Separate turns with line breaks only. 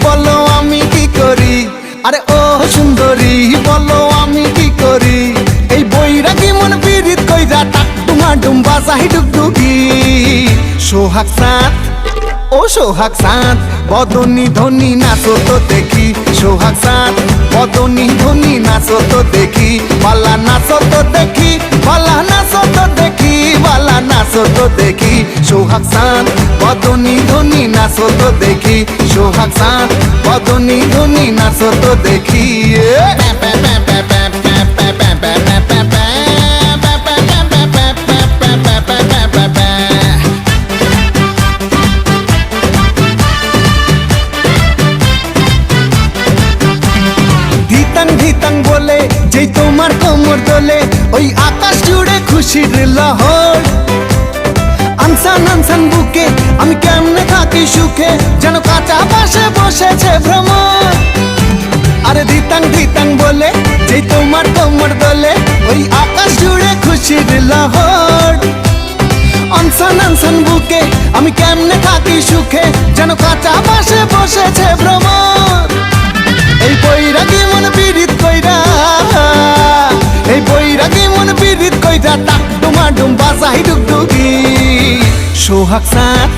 বলো আমি কি করি, আরে ও সুন্দরী বলো আমি কি করি। এই বৈরাগী মন পীড়িত কইরা টাক ডুমা ডুম বাজাই ডুগডুগি। সোহাগ চাঁদ ও সোহাগ চাঁদ বদনী ধনী নাচো তো দেখি। সোহাগ চাঁদ বদনী ধনী নাচো তো দেখি। বালা নাচো তো দেখি, বালা নাচো তো দেখি, বালা নাচো তো দেখি। সোহাগ চাঁদ বদনী ধনী নাচো তো দেখি। সোহাগ চাঁদ বদনী ধনী নাচো তো দেখি। ধিতাং বলে যেই তোমার কোমর দোলে, ওই আকাশ জুড়ে খুশির লহর। আনসান আনসান বুকে আমি কেমনে থাকি সুখে, যেন কাঁচা পাশে বসেছে ভ্রমর। আরে ধিতাং বলে যেই তোমার কোমর দোলে, ওই আকাশ জুড়ে খুশির লহর। আনসান আনসান বুকে আমি কেমনে থাকি সুখে, যেন কাঁচা পাশে বসেছে ভ্রমর। এই বৈরাগী মন পীড়িত কইরা, এই বৈরাগী মন পীড়িত কইরা টাক ডুমা ডুম বাজাই ডুগডুগি। সোহাগ চাঁদ